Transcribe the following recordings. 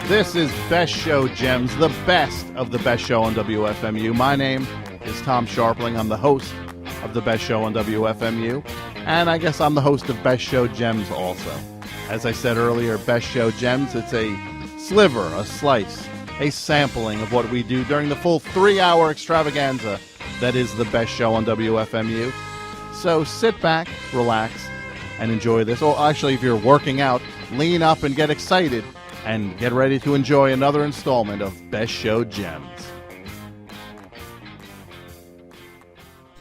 This is Best Show Gems, the best of the best show on WFMU. My name is Tom Sharpling. I'm the host of the Best Show on WFMU, and I guess I'm the host of Best Show Gems also. As I said earlier, Best Show Gems, it's a sliver, a slice, a sampling of what we do during the full 3-hour extravaganza that is the Best Show on WFMU. So sit back, relax, and enjoy this. Or actually, if you're working out, lean up and get excited and get ready to enjoy another installment of Best Show Gems.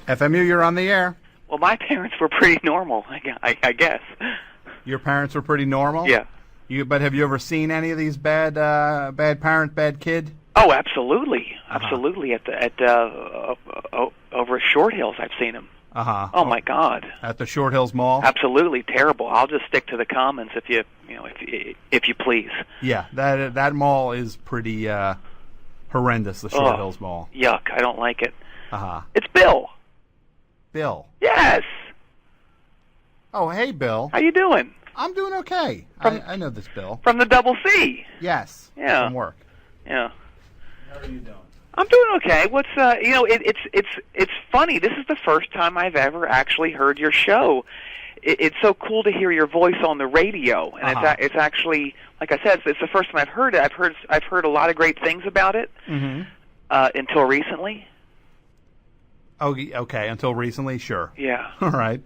FMU, you're on the air. Well, my parents were pretty normal, I guess. Your parents were pretty normal? Yeah. But have you ever seen any of these bad parent, bad kid? Oh, absolutely, absolutely. Over at Short Hills, I've seen them. Oh my God. At the Short Hills Mall? Absolutely terrible. I'll just stick to the comments if you please. Yeah, that mall is pretty horrendous. The Short Hills Mall. Yuck! I don't like it. It's Bill. Bill. Yes. Oh, hey, Bill. How you doing? I'm doing okay. I know this Bill. From the Double C. Yes. Yeah. From work. Yeah. How are you doing? I'm doing okay. What's it's funny. This is the first time I've ever actually heard your show. It's so cool to hear your voice on the radio, and it's actually, like I said, it's the first time I've heard it. I've heard a lot of great things about it until recently. Oh, okay. Until recently, sure. Yeah. All right.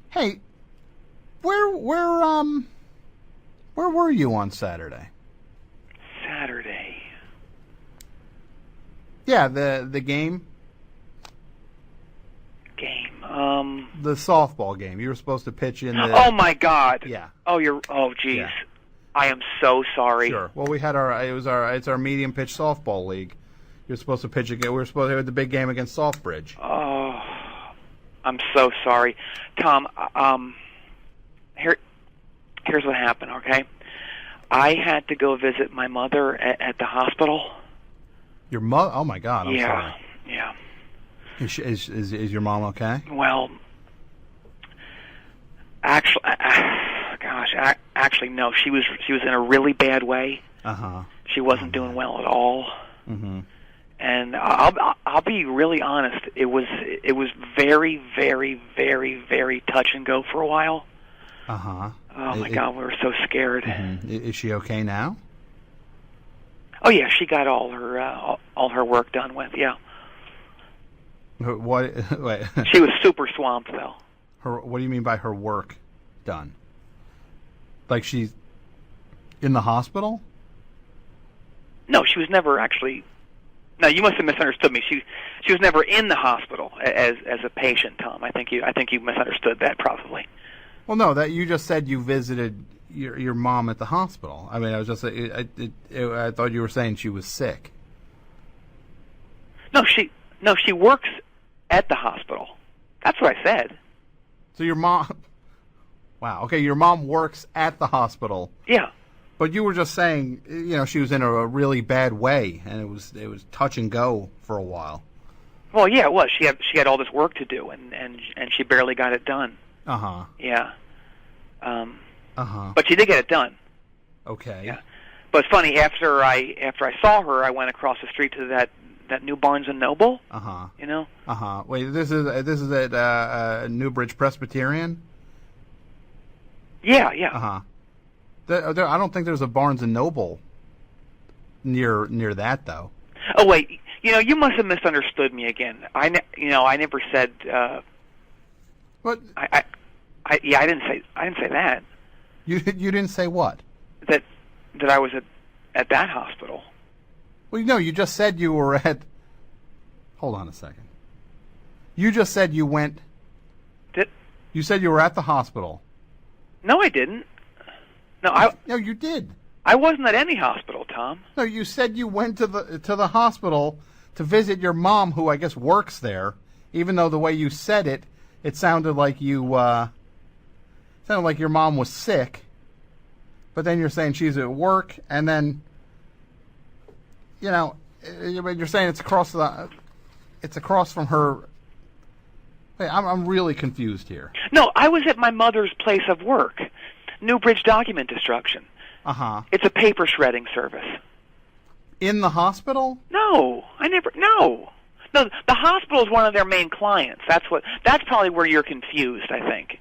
Hey, where were you on Saturday? Saturday. Yeah, the game. The softball game. You were supposed to pitch in the... Oh my God. Yeah. Oh geez. Yeah. I am so sorry. Sure. Well, we had it's our medium pitch softball league. You're supposed to pitch again. We were supposed to have the big game against Southbridge. Oh, I'm so sorry, Tom. Here's what happened. Okay, I had to go visit my mother at the hospital. Your mother? Oh my God! I'm sorry. Yeah. Is your mom okay? Well, actually, actually, no. She was in a really bad way. She wasn't doing well at all. And I'll be really honest. It was very, very, very, very touch and go for a while. Oh my God, we were so scared. Is she okay now? Oh yeah, she got all her work done with. Yeah. What? Wait. She was super swamped though. What do you mean by her work done? Like she's in the hospital? No, she was never actually. No, you must have misunderstood me. She was never in the hospital as a patient, Tom. I think you misunderstood that probably. Well, no, that you just said you visited your mom at the hospital. I mean, I was just I thought you were saying she was sick. No, she works at the hospital. That's what I said. So your mom. Wow. Okay, your mom works at the hospital. Yeah. But you were just saying, she was in a really bad way, and it was touch and go for a while. Well, yeah, it was. She had all this work to do, and she barely got it done. Yeah. But she did get it done. Okay. Yeah. But it's funny. After I saw her, I went across the street to that new Barnes and Noble. Wait, this is at Newbridge Presbyterian. Yeah. I don't think there's a Barnes and Noble near that though. Oh wait, you must have misunderstood me again. I never said. What? I didn't say that. You didn't say what? That I was at that hospital. Well, no, you just said you were at. Hold on a second. You just said you went. You said you were at the hospital. No, I didn't. No, you did. I wasn't at any hospital, Tom. No, you said you went to the hospital to visit your mom, who I guess works there. Even though the way you said it, it sounded like your mom was sick. But then you're saying she's at work, and then you're saying it's across from her. Hey, I'm really confused here. No, I was at my mother's place of work, Newbridge Document Destruction. Uh-huh. It's a paper shredding service. In the hospital? No, no. No, the hospital is one of their main clients. That's probably where you're confused, I think.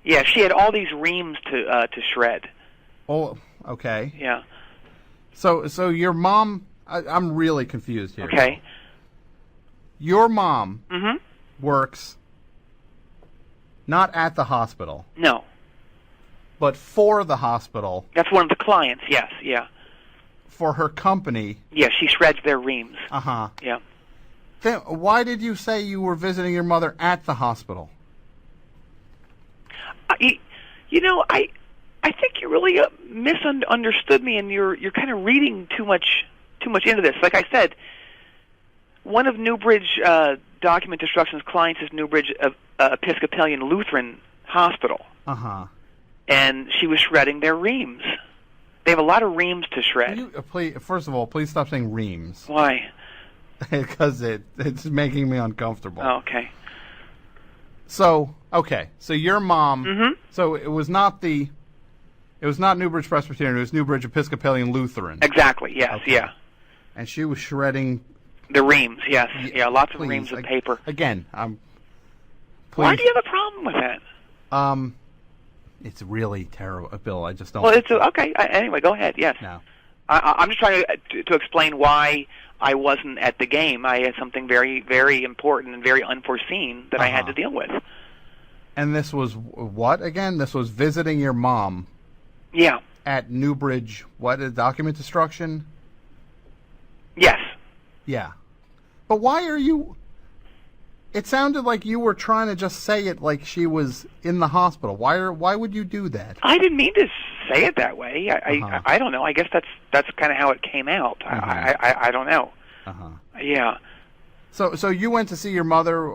Yeah, she had all these reams to shred. Oh, okay. Yeah. So your mom, I'm really confused here. Okay. Your mom Mm-hmm. works not at the hospital, No. but for the hospital, That's one of the clients, yes, yeah. for her company. Yeah, she shreds their reams. Uh-huh. Yeah. Then why did you say you were visiting your mother at the hospital? I think you really misunderstood me, and you're kind of reading too much into this. Like I said, one of Newbridge Document Destruction's clients is Newbridge Episcopalian Lutheran Hospital. Uh-huh. And she was shredding their reams. They have a lot of reams to shred. First of all, please stop saying reams. Why? Because it's making me uncomfortable. Oh, okay. So your mom. Mm-hmm. So it was not Newbridge Presbyterian. It was Newbridge Episcopalian Lutheran. Exactly. Yes. Okay. Yeah. And she was shredding the reams. Yes. Yeah. Lots of please, reams of paper. Again, Why do you have a problem with that? It's really terrible, Bill. I just don't. Well, it's okay. Anyway, go ahead. Yes. No. I'm just trying to explain why I wasn't at the game. I had something very, very important and very unforeseen that I had to deal with. And this was what again? This was visiting your mom. Yeah. At Newbridge, document destruction? Yes. Yeah. But why are you... It sounded like you were trying to just say it like she was in the hospital. Why would you do that? I didn't mean to say it that way. I don't know. I guess that's kind of how it came out. I don't know. Uh-huh. Yeah. So you went to see your mother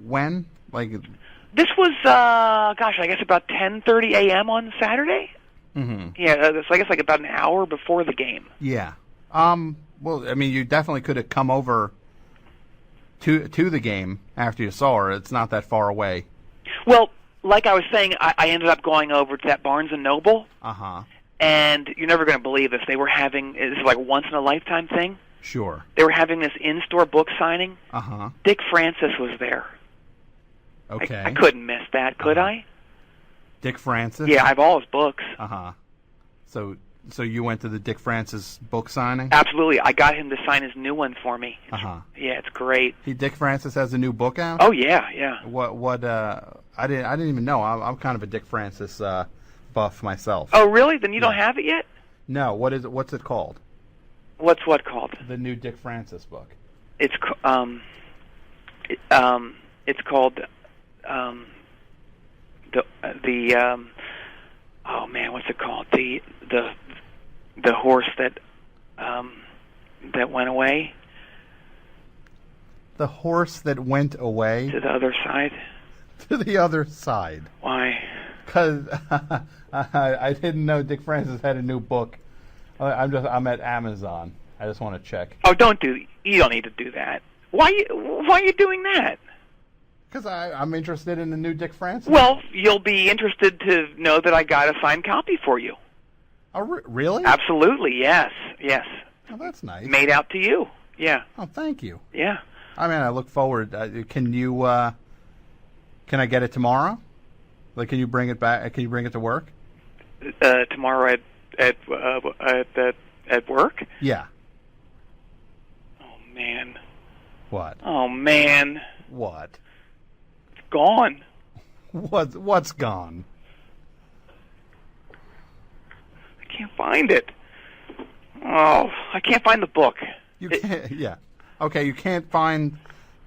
when? Like... This was, I guess about 10:30 a.m. on Saturday. Mm-hmm. Yeah, so I guess like about an hour before the game. Yeah. Well, I mean, you definitely could have come over to the game after you saw her. It's not that far away. Well, like I was saying, I ended up going over to that Barnes & Noble. Uh-huh. And you're never going to believe this. They were having, this is like a once-in-a-lifetime thing. Sure. They were having this in-store book signing. Uh-huh. Dick Francis was there. Okay. I couldn't miss that, could I? Dick Francis? Yeah, I have all his books. Uh-huh. So you went to the Dick Francis book signing? Absolutely. I got him to sign his new one for me. Uh-huh. Yeah, it's great. Dick Francis has a new book out? Oh, yeah, yeah. What I didn't even know. I'm kind of a Dick Francis buff myself. Oh, really? Then you don't have it yet? No. What's it called? What's what called? The new Dick Francis book. It's called oh man, what's it called? The horse that went away. The horse that went away To the other side. To the other side. Why? Because I didn't know Dick Francis had a new book. I'm at Amazon. I just want to check. Oh, you don't need to do that. Why are you doing that? Because I'm interested in the new Dick Francis. Well, you'll be interested to know that I got a signed copy for you. Oh, really? Absolutely, yes. Oh, that's nice. Made out to you, yeah. Oh, thank you. Yeah. I mean, I look forward. Can I get it tomorrow? Like, can you bring it back? Can you bring it to work? Tomorrow at work? Yeah. Oh man. What? Oh man. What? It's gone. What's gone? I can't find it. Oh, I can't find the book. You can't. Yeah. Okay, you can't find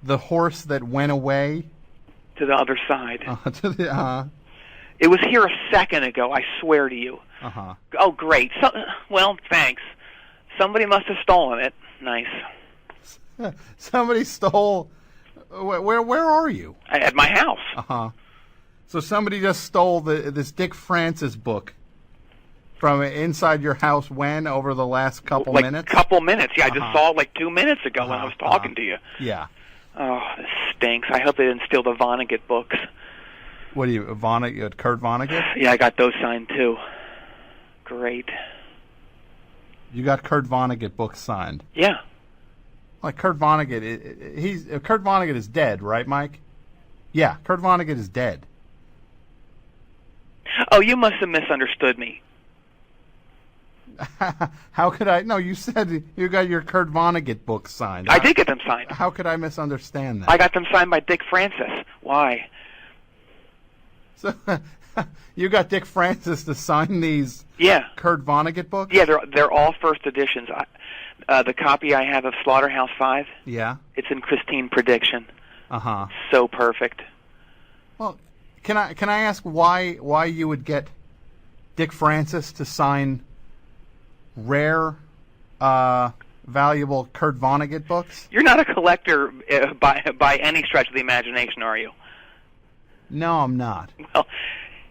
the horse that went away. To the other side. It was here a second ago, I swear to you. Uh-huh. Oh, great. Well, thanks. Somebody must have stolen it. Nice. Somebody stole... Where are you? At my house. Uh-huh. So somebody just stole this Dick Francis book from inside your house when? Over the last couple minutes? Couple minutes. Yeah, I just saw it like 2 minutes ago when I was talking to you. Yeah. Oh, this stinks. I hope they didn't steal the Vonnegut books. What are you, Kurt Vonnegut? Yeah, I got those signed too. great. You got Kurt Vonnegut books signed. Yeah. Like Kurt Vonnegut, Kurt Vonnegut is dead, right, Mike? Yeah, Kurt Vonnegut is dead. Oh, you must have misunderstood me. How could I? No, you said you got your Kurt Vonnegut books signed. I did get them signed. How could I misunderstand that? I got them signed by Dick Francis. Why? So, you got Dick Francis to sign these Kurt Vonnegut books? Yeah, they're all first editions. The copy I have of Slaughterhouse-5, it's in Christine Prediction. Uh-huh. So perfect. Well, can I ask why you would get Dick Francis to sign rare, valuable Kurt Vonnegut books? You're not a collector by any stretch of the imagination, are you? No, I'm not. Well,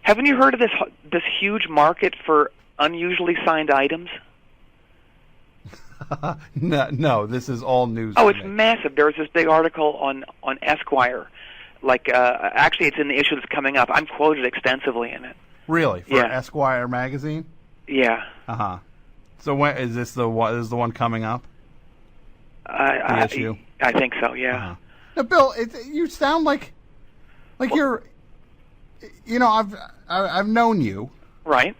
haven't you heard of this huge market for unusually signed items? No, this is all news. Oh, it's massive. There was this big article on Esquire. Actually, it's in the issue that's coming up. I'm quoted extensively in it. Really? For Esquire magazine? Yeah. Uh-huh. So when is this the one? Is the one coming up? The issue? I think so. Yeah. Uh-huh. Now, Bill, you sound like you're. You know, I've known you. Right.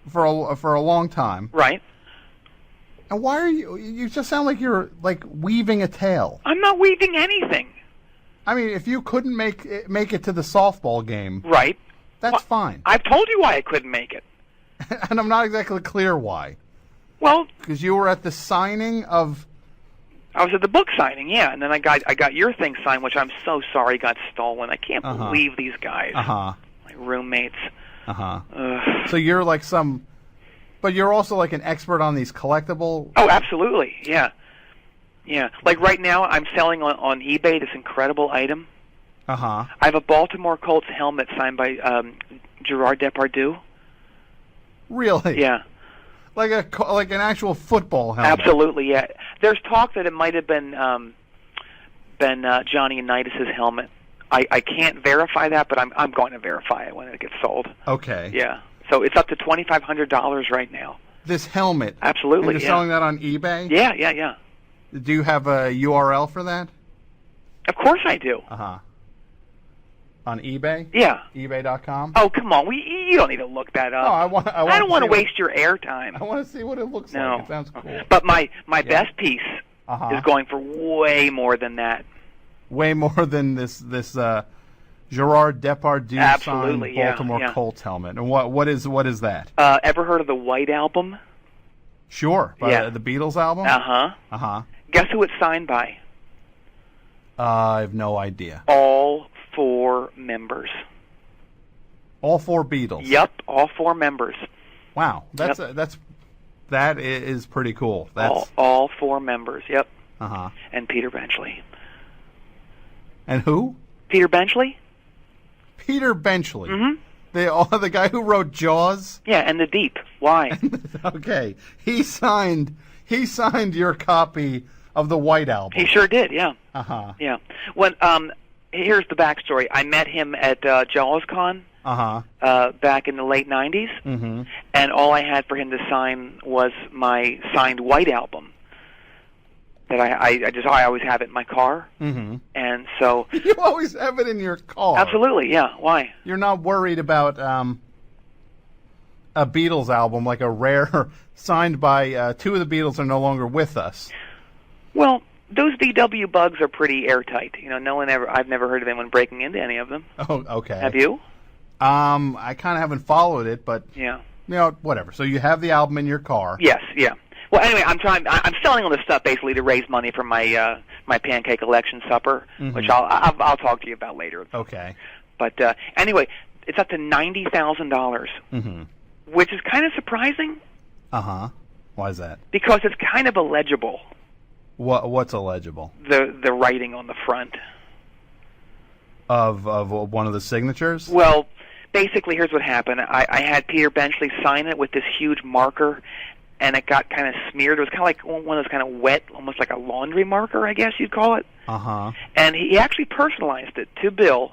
For a long time. Right. And why are you? You just sound like you're weaving a tale. I'm not weaving anything. I mean, if you couldn't make it to the softball game, right? That's fine. I've told you why I couldn't make it. And I'm not exactly clear why. Well, because you were at the signing of. I was at the book signing, yeah, and then I got your thing signed, which I'm so sorry got stolen. I can't believe these guys. My roommates. So you're like some, but you're also like an expert on these collectible. Oh, absolutely, yeah. Like right now, I'm selling on eBay this incredible item. I have a Baltimore Colts helmet signed by Gerard Depardieu. Really? Yeah. Like an actual football helmet. Absolutely, yeah. There's talk that it might have been Johnny Unitas's helmet. I can't verify that, but I'm going to verify it when it gets sold. Okay. Yeah. So it's up to $2,500 right now. This helmet. Absolutely. And you're selling that on eBay? Yeah. Do you have a URL for that? Of course I do. On eBay? Yeah. eBay.com? Oh, come on. You don't need to look that up. No, I don't want to waste your airtime. I want to see what it looks like. It sounds cool. But my best piece is going for way more than that. Way more than this Gerard Depardieu signed Baltimore Colts helmet. And what is that? Ever heard of the White Album? Sure. The Beatles album? Guess who it's signed by? I have no idea. All 4 members. All 4 Beatles? Yep, all 4 members. Wow, that is pretty cool. That's all 4 members. Yep. And Peter Benchley. And who? Peter Benchley. Peter Benchley. The guy who wrote Jaws. Yeah, and The Deep. Why? Okay, he signed your copy of the White Album. He sure did. Yeah. Yeah. When here's the backstory. I met him at JawsCon. Back in the late '90s, and all I had for him to sign was my signed White Album. That I always have it in my car, and so you always have it in your car. Absolutely, yeah. Why? You're not worried about a Beatles album, like a rare signed by 2 of the Beatles are no longer with us. Well, those VW bugs are pretty airtight. You know, I've never heard of anyone breaking into any of them. Oh, okay. Have you? I kind of haven't followed it, but yeah. You know, whatever. So you have the album in your car. Yes, yeah. Well, anyway, I'm selling all this stuff basically to raise money for my my pancake election supper, which I'll talk to you about later. Okay. But anyway, it's up to $90,000, which is kind of surprising. Why is that? Because it's kind of illegible. What's illegible? The writing on the front of one of the signatures. Well, basically, here's what happened. I had Peter Benchley sign it with this huge marker, and it got kind of smeared. It was kind of like one of those kind of wet, almost like a laundry marker, I guess you'd call it. And he actually personalized it to Bill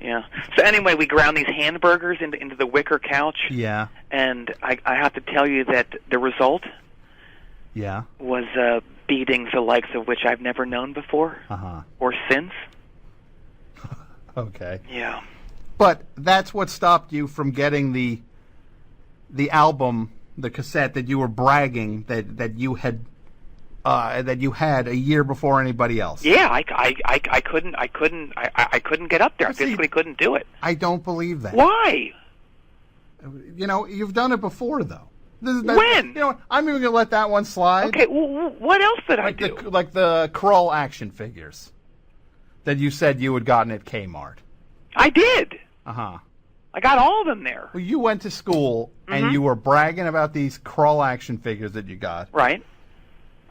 Yeah. So anyway, we ground these hamburgers into the wicker couch. Yeah. And I have to tell you that the result was beatings the likes of which I've never known before or since. Okay. Yeah. But that's what stopped you from getting the album, the cassette that you were bragging that you had a year before anybody else. Yeah, I couldn't get up there. I physically couldn't do it. I don't believe that. Why? You've done it before, though. When? I'm even going to let that one slide. Okay, what else did I do? Like the Krull action figures that you said you had gotten at Kmart. I did. Uh-huh. I got all of them there. Well, you went to school, and you were bragging about these Krull action figures that you got. Right.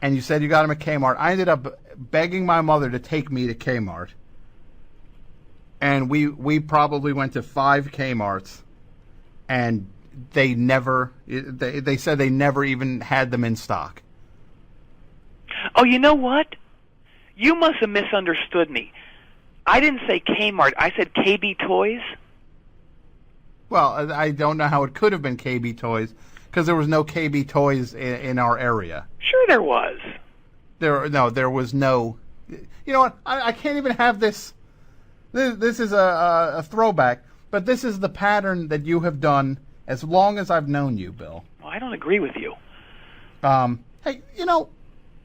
And you said you got them at Kmart. I ended up begging my mother to take me to Kmart. And we probably went to 5 Kmarts, and they said they never even had them in stock. Oh, you know what? You must have misunderstood me. I didn't say Kmart. I said KB Toys. Well, I don't know how it could have been KB Toys, because there was no KB Toys in our area. Sure there was. There was no... You know what? I can't even have this... This is a throwback, but this is the pattern that you have done as long as I've known you, Bill. Well, I don't agree with you. Hey,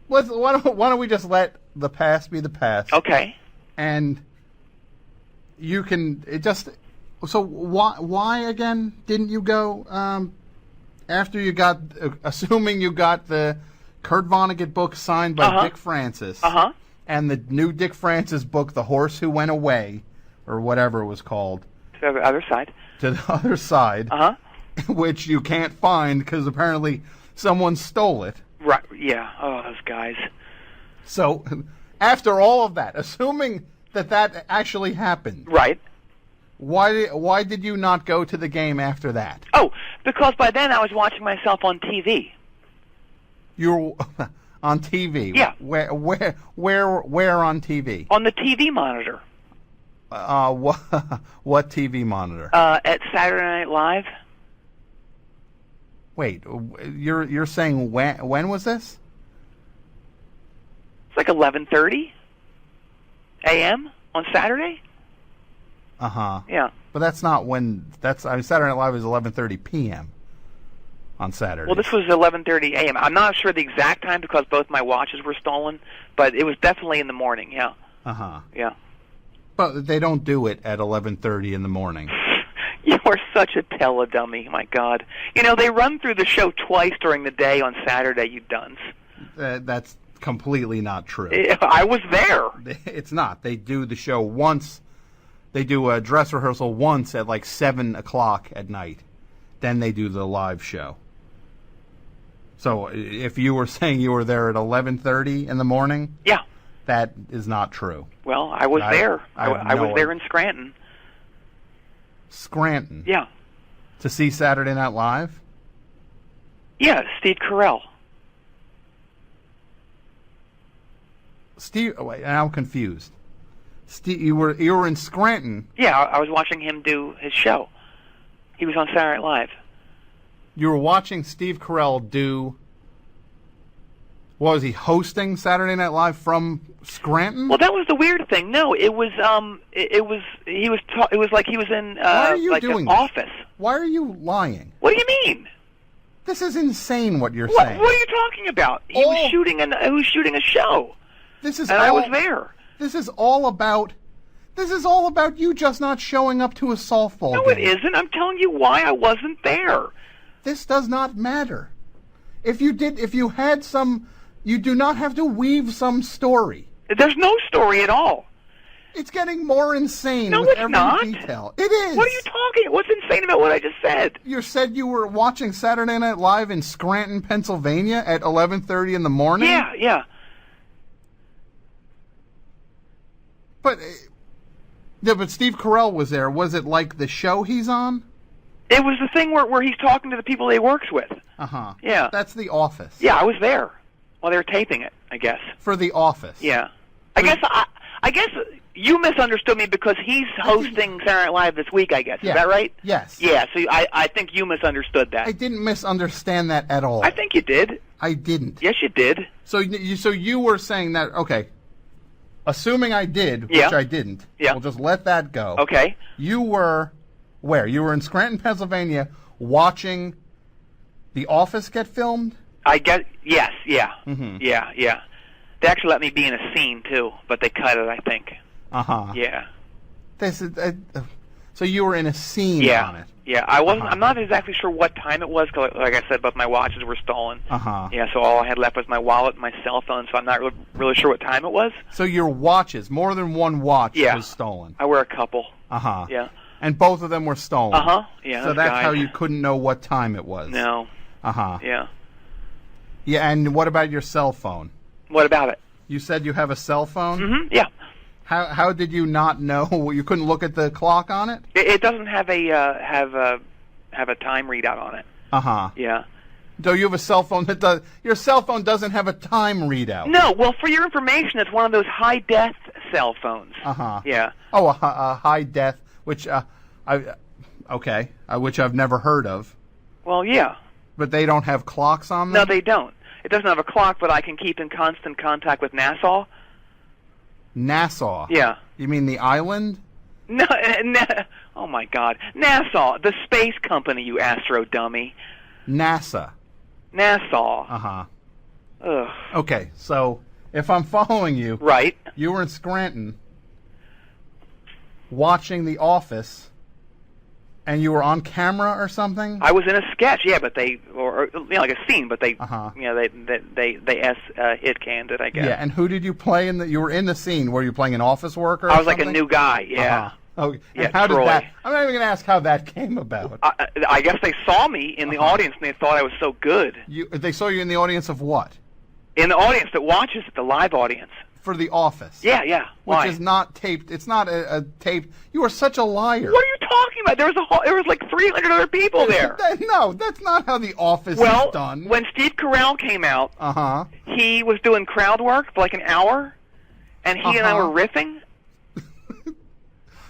why don't we just let the past be the past? Okay. And you can... So why again didn't you go after you got, assuming you got the Kurt Vonnegut book signed by Dick Francis, and the new Dick Francis book, The Horse Who Went Away, or whatever it was called. To the other side. To the other side, which you can't find because apparently someone stole it. Right, yeah. Oh, those guys. So after all of that, assuming that actually happened. Right. Why did you not go to the game after that? Oh, because by then I was watching myself on TV. You were on TV? Yeah. Where on TV? On the TV monitor. What TV monitor? At Saturday Night Live. Wait, you're saying when was this? It's like 11:30 a.m. on Saturday. Yeah. But that's not when. Saturday Night Live is 11:30 p.m. on Saturday. Well, this was 11:30 a.m. I'm not sure the exact time because both my watches were stolen, but it was definitely in the morning. Yeah. Yeah. But they don't do it at 11:30 in the morning. You are such a tele-dummy, my God. They run through the show twice during the day on Saturday, you dunce. That's completely not true. I was there. It's not. They do the show once. They do a dress rehearsal once at like 7 o'clock at night. Then they do the live show. So if you were saying you were there at 11:30 in the morning, yeah, that is not true. Well, I was there. I was there in Scranton. Scranton? Yeah. To see Saturday Night Live? Yeah, Steve Carell. Steve, wait, I'm confused. Steve, you were in Scranton. Yeah, I was watching him do his show. He was on Saturday Night Live. You were watching Steve Carell do... What, was he hosting Saturday Night Live from Scranton? Well, that was the weird thing. No, it was like he was in Why are you like doing an this? office. Why are you lying? What do you mean? This is insane what you're saying. What are you talking about? He was shooting a show. I was there. This is all about you just not showing up to a softball game. No, it isn't. I'm telling you why I wasn't there. This does not matter. If you had some, you do not have to weave some story. There's no story at all. It's getting more insane with every not. detail. It is. What are you talking? What's insane about what I just said? You said you were watching Saturday Night Live in Scranton, Pennsylvania at 11:30 in the morning? Yeah. But Steve Carell was there. Was it like the show he's on? It was the thing where he's talking to the people he works with. Yeah. That's The Office. Yeah, I was there while they were taping it, I guess. For The Office. Yeah. I I guess you misunderstood me because he's hosting Saturday Night Live this week, I guess. Yeah. Is that right? Yes. Yeah, so I think you misunderstood that. I didn't misunderstand that at all. I think you did. I didn't. Yes, you did. So you were saying that, okay, assuming I did, Yeah. which I didn't, Yeah. we'll just let that go. Okay. You were where? You were in Scranton, Pennsylvania, watching The Office get filmed? I guess, yes, yeah. Mhm. Yeah, yeah. They actually let me be in a scene, too, but they cut it, I think. Uh-huh. Yeah. This is, so you were in a scene Yeah. on it? Yeah, I wasn't. Uh-huh. I'm not exactly sure what time it was, 'cause like I said, but my watches were stolen. Uh-huh. Yeah, so all I had left was my wallet and my cell phone, so I'm not really sure what time it was. So your watches, more than one watch Yeah. was stolen? I wear a couple. Uh-huh. Yeah. And both of them were stolen? Uh-huh. Yeah. So those that's guys. how you couldn't know what time it was? No. Uh-huh. Yeah. Yeah, and what about your cell phone? What about it? You said you have a cell phone? Mm-hmm. Yeah. How did you not know? You couldn't look at the clock on it? It doesn't have a have a time readout on it. Uh-huh. Yeah. So you have a cell phone that does... Your cell phone doesn't have a time readout? No. Well, for your information, it's one of those high-def cell phones. Uh-huh. Yeah. Oh, a high def, which, which I've never heard of. Well, yeah. But they don't have clocks on them? No, they don't. It doesn't have a clock, but I can keep in constant contact with Nassau. Nassau? Yeah. You mean the island? No, oh my God, Nassau, the space company, you astro dummy. NASA. Nassau. Uh-huh. Ugh. Okay, so if I'm following you, Right. you were in Scranton watching The Office, and you were on camera or something? I was in a sketch, yeah, but they, or like a scene, but they, Uh-huh. they hit canned it, I guess. Yeah, and who did you play in the? You were in the scene. Were you playing an office worker? Or I was like a something? new guy, yeah. Uh-huh. Oh, and Yeah, how Troy. did that? I'm not even going to ask how that came about. I guess they saw me in the Uh-huh. audience and they thought I was so good. They saw you in the audience of what? In the audience that watches it, the live audience. For The Office. Yeah, yeah. Which Why? is not taped. It's not a taped. You are such a liar. What are you talking about? There was like 300 other people there. No, that's not how The Office Well, is done. when Steve Carell came out, Uh-huh. he was doing crowd work for like an hour, and he and I Uh-huh. were riffing.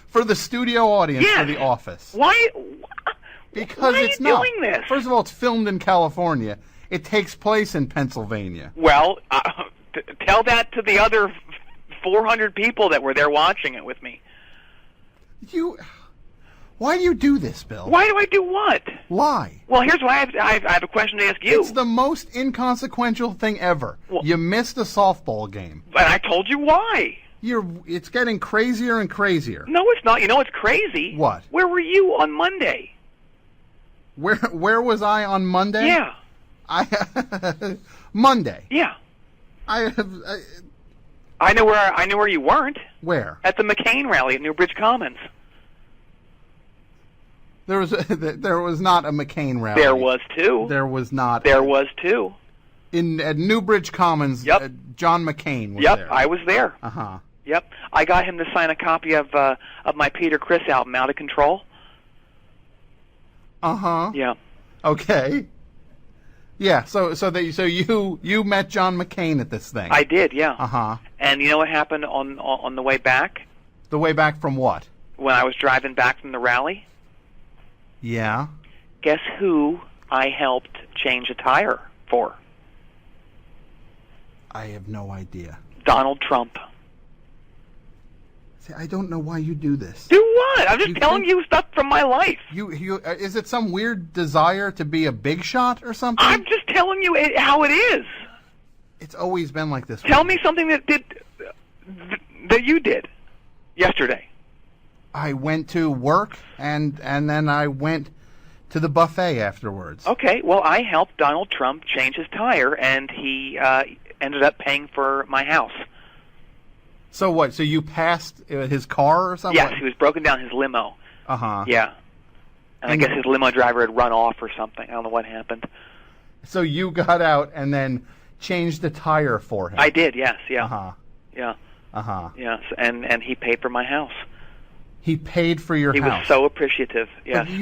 For the studio audience Yes. for The Office. Why? Because why it's are you not. doing this? First of all, it's filmed in California. It takes place in Pennsylvania. Well, tell that to the other 400 people that were there watching it with me. Why do you do this, Bill? Why do I do what? Lie. Well, here's why I have a question to ask you. It's the most inconsequential thing ever. Well- You missed a softball game. And I told you why. It's getting crazier and crazier. No, it's not. You know what's crazy? What? Where were you on Monday? Where was I on Monday? Yeah. Monday. Yeah. I I know where you weren't. where? At the McCain rally at Newbridge Commons. There was not a McCain rally. There was too. There was not. There was too. At Newbridge Commons. Yep. John McCain was Yep, there. I was there. Uh-huh. Yep, I got him to sign a copy of my Peter Criss album, Out of Control. Uh-huh. Yeah. Okay. Yeah, so you met John McCain at this thing. I did, yeah. Uh-huh. And you know what happened on the way back? The way back from what? When I was driving back from the rally? Yeah. Guess who I helped change a tire for? I have no idea. Donald Trump. See, I don't know why you do this. Do what? I'm just You telling think- you stuff from my life. You is it some weird desire to be a big shot or something? I'm just telling you how it is. It's always been like this. Tell with me something that you did yesterday. I went to work and then I went to the buffet afterwards. Okay, well, I helped Donald Trump change his tire, and he ended up paying for my house. So what? So you passed his car or something? Yes, he was broken down his limo. Uh-huh. Yeah. And I guess his limo driver had run off or something. I don't know what happened. So you got out and then changed the tire for him. I did, yes, yeah. Uh-huh. Yeah. Uh-huh. Yes, and he paid for my house. He paid for your He house. was so appreciative. Yes. But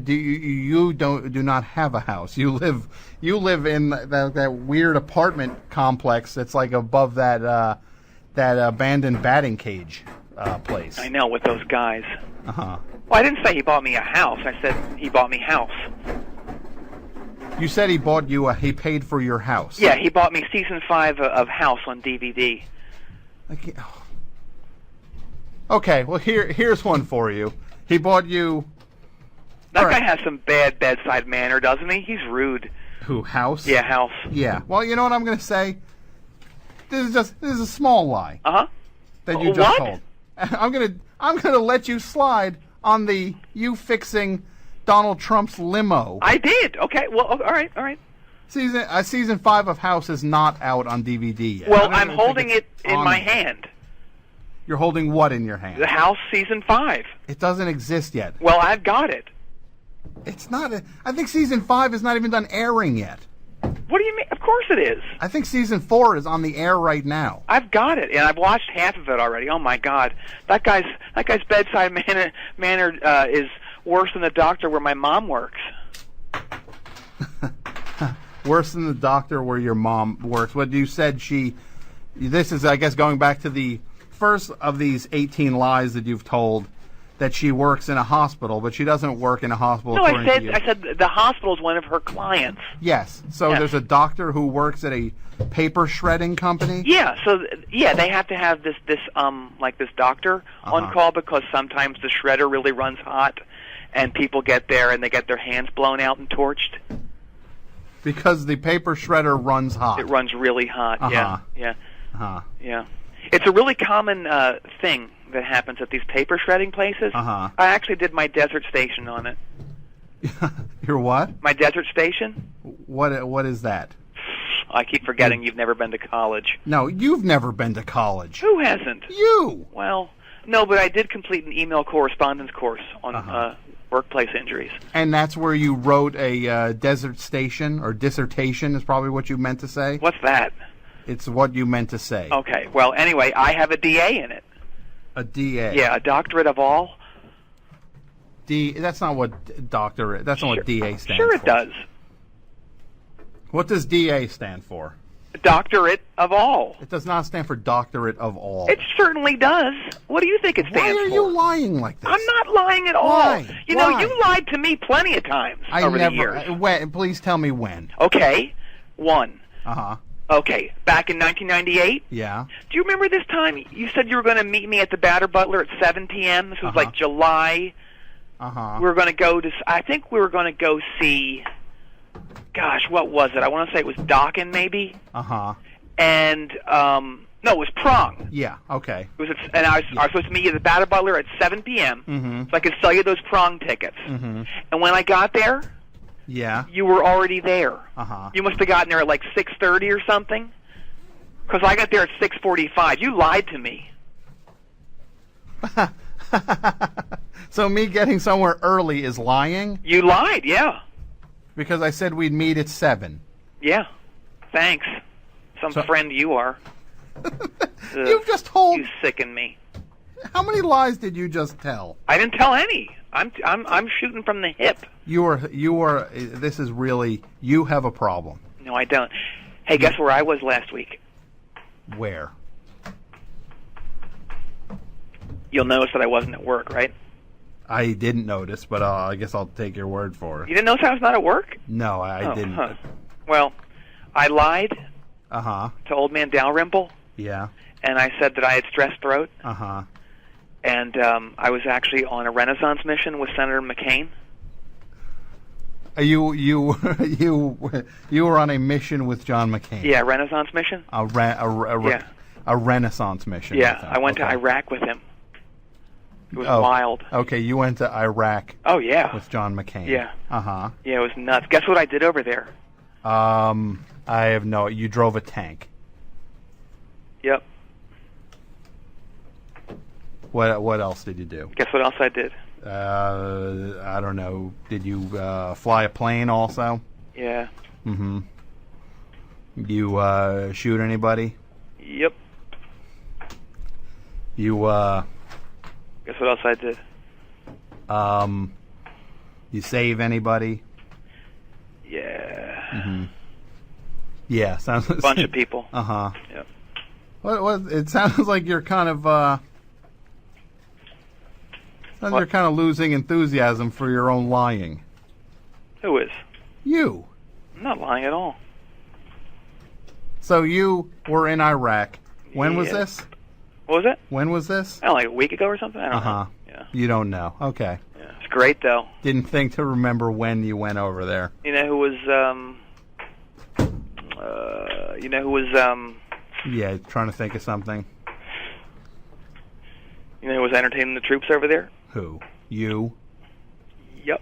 you do not have a house. You live in that weird apartment complex that's like above that that abandoned batting cage place. I know, with those guys. Uh-huh. Well, I didn't say he bought me a house. I said he bought me house. You said he bought you he paid for your house. Yeah, he bought me season 5 of House on DVD. Okay, well here's one for you. He bought you. That All guy right. has some bad bedside manner, doesn't he? He's rude. Who, House? Yeah, House. Yeah. Well, you know what I'm going to say? This is a small lie Uh-huh. that you just What? told. I'm gonna let you slide on the you fixing Donald Trump's limo. I did. Okay. Well, all right. Season 5 of House is not out on DVD yet. Well, I'm holding it in my hand. hand. You're holding what in your hand? The House season 5. It doesn't exist yet. Well, I've got it. It's not. I think season 5 is not even done airing yet. What do you mean? Of course it is. I think season 4 is on the air right now. I've got it, and I've watched half of it already. Oh my God, that guy's bedside manner is worse than the doctor where my mom works. Worse than the doctor where your mom works. What you said this is, I guess, going back to the first of these 18 lies that you've told, that she works in a hospital, but she doesn't work in a hospital. No, according to you. I said the hospital is one of her clients. Yes. So Yes. there's a doctor who works at a paper shredding company. Yeah, so they have to have this doctor on Uh-huh. call because sometimes the shredder really runs hot, and people get there and they get their hands blown out and torched. Because the paper shredder runs hot. It runs really hot. Uh-huh. Yeah. It's a really common thing that happens at these paper shredding places. Uh-huh. I actually did my desert station on it. Your what? My desert station? What is that? I keep forgetting you've never been to college. No, you've never been to college. Who hasn't? You. Well, no, but I did complete an email correspondence course on workplace injuries. And that's where you wrote a desert station, or dissertation is probably what you meant to say? What's that? It's what you meant to say. Okay, well, anyway, I have a DA in it. A DA. Yeah, a doctorate of all. That's not what doctorate. That's not what DA stands for. Sure it does. What does DA stand for? Doctorate of all. It does not stand for doctorate of all. It certainly does. What do you think it stands for? Why are you lying like this? I'm not lying at all. Why? You know, Why? you lied to me plenty of times over the years. When, please tell me when. Okay, one. Uh-huh. Okay, back in 1998. Yeah. Do you remember this time you said you were going to meet me at the Batter Butler at 7 p.m.? This was like July. Uh-huh. We were going to go to, I think we were going to go see, gosh, what was it? I want to say it was Dawkins, maybe. Uh-huh. And, no, it was Prong. Yeah, okay. It was and I was supposed to meet you at the Batter Butler at 7 p.m. Mm-hmm. so I could sell you those Prong tickets. Mm-hmm. And when I got there, Yeah. you were already there. Uh-huh. You must have gotten there at like 6:30 or something. Because I got there at 6:45. You lied to me. So me getting somewhere early is lying? You lied, yeah. Because I said we'd meet at 7. Yeah. Thanks. Some So- friend you are. You've just told... You sicken me. How many lies did you just tell? I didn't tell any. I'm shooting from the hip. You are. This is really. You have a problem. No, I don't. Hey, guess where I was last week? Where? You'll notice that I wasn't at work, right? I didn't notice, but I guess I'll take your word for it. You didn't notice I was not at work? No, I didn't. Huh. Well, I lied Uh-huh. to old man Dalrymple, Yeah. and I said that I had stress throat, Uh-huh. and I was actually on a Renaissance mission with Senator McCain. You were on a mission with John McCain. Yeah, Renaissance mission? A Renaissance mission. Yeah, with him. I went to Okay. Iraq with him. It was Oh, wild. Okay, you went to Iraq Oh, yeah. with John McCain. Yeah. Uh-huh. Yeah, it was nuts. Guess what I did over there? I have no... You drove a tank. Yep. What else did you do? Guess what else I did? I don't know. Did you fly a plane also? Yeah. Mm-hmm. You shoot anybody? Yep. You Guess what else I did? you save anybody? Yeah. Mm-hmm. Yeah, sounds Bunch of people. Uh-huh. Yep. What? It sounds like you're kind of losing enthusiasm for your own lying. Who is? You. I'm not lying at all. So you were in Iraq. When was this? What was it? When was this? I don't know, like a week ago or something? I don't know. Yeah. You don't know. Okay. Yeah. It's great, though. Didn't think to remember when you went over there. You know who was, Yeah, trying to think of something. You know who was entertaining the troops over there? Who? You? Yep.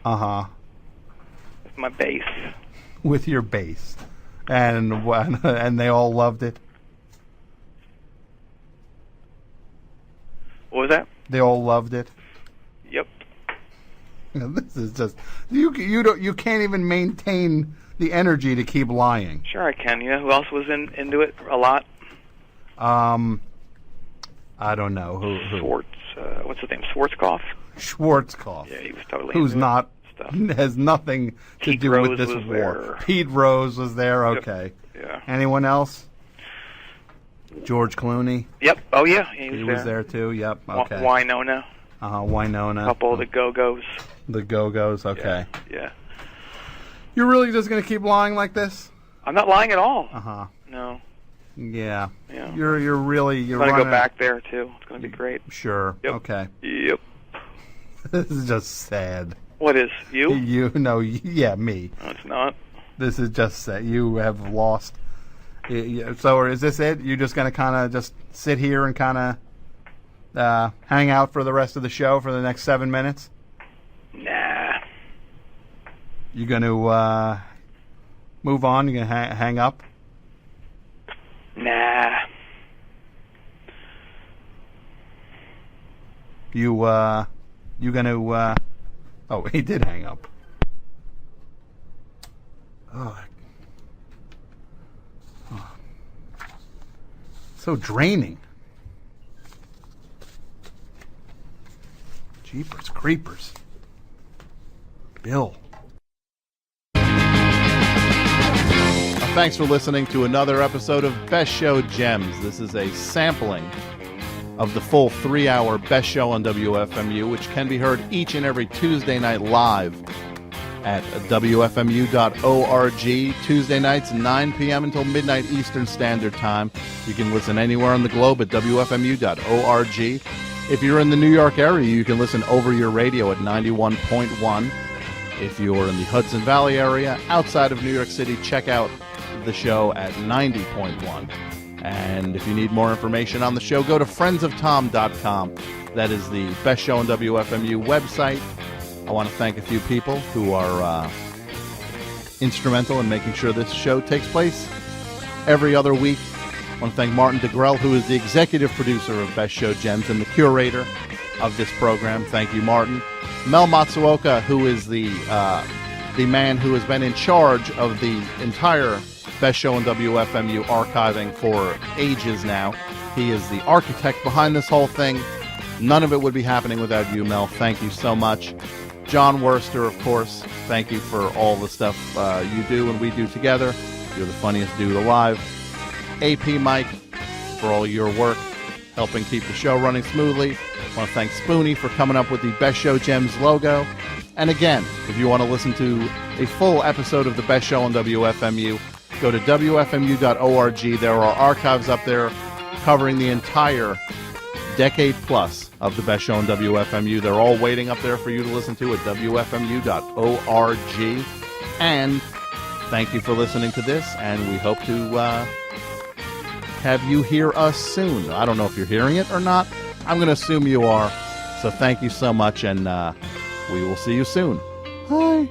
Uh-huh. With my bass. With your bass. And they all loved it? What was that? They all loved it? Yep. This is just you can't even maintain the energy to keep lying. Sure I can. You know who else was into it a lot? I don't know who. Schwartz. What's his name? Schwarzkopf. Yeah, he was totally. Who's into not stuff. Has nothing to Pete do Rose with this was war. there. Pete Rose was there. Yep. Okay. Yeah. Anyone else? George Clooney. Yep. Oh yeah, he was there too. Yep. Okay. Winona. Winona. A couple of the Go-Go's. The Go-Go's. Okay. Yeah. You're really just gonna keep lying like this? I'm not lying at all. No. Yeah. Yeah. You're I'm gonna go back there too. It's gonna be great. Sure. Yep. Okay. Yep. This is just sad. What is you? Yeah, me. No, it's not. This is just sad. You have lost. So, is this it? You're just gonna kind of just sit here and kind of hang out for the rest of the show for the next 7 minutes? Nah. You gonna move on? You gonna hang up? Nah. You gonna oh, he did hang up. Oh. So draining. Jeepers creepers. Bill. Thanks for listening to another episode of Best Show Gems. This is a sampling of the full 3-hour Best Show on WFMU, which can be heard each and every Tuesday night live at WFMU.org. Tuesday nights, 9 p.m. until midnight Eastern Standard Time. You can listen anywhere on the globe at WFMU.org. If you're in the New York area, you can listen over your radio at 91.1. If you're in the Hudson Valley area, outside of New York City, check out the show at 90.1. And if you need more information on the show, go to friendsoftom.com. That is the Best Show on WFMU website. I want to thank a few people who are instrumental in making sure this show takes place every other week. I want to thank Martin DeGrell, who is the executive producer of Best Show Gems and the curator of this program. Thank you, Martin. Mel Matsuoka, who is the man who has been in charge of the entire Best Show on WFMU archiving for ages now. He is the architect behind this whole thing. None of it would be happening without you, Mel. Thank you so much. John Worster, of course, thank you for all the stuff you do and we do together. You're the funniest dude alive. AP Mike, for all your work helping keep the show running smoothly. I want to thank Spoonie for coming up with the Best Show Gems logo. And again, if you want to listen to a full episode of the Best Show on WFMU, go to WFMU.org. There are archives up there covering the entire decade plus of the Best Show on WFMU. They're all waiting up there for you to listen to at WFMU.org. And thank you for listening to this, and we hope to have you hear us soon. I don't know if you're hearing it or not. I'm going to assume you are. So thank you so much, and we will see you soon. Bye.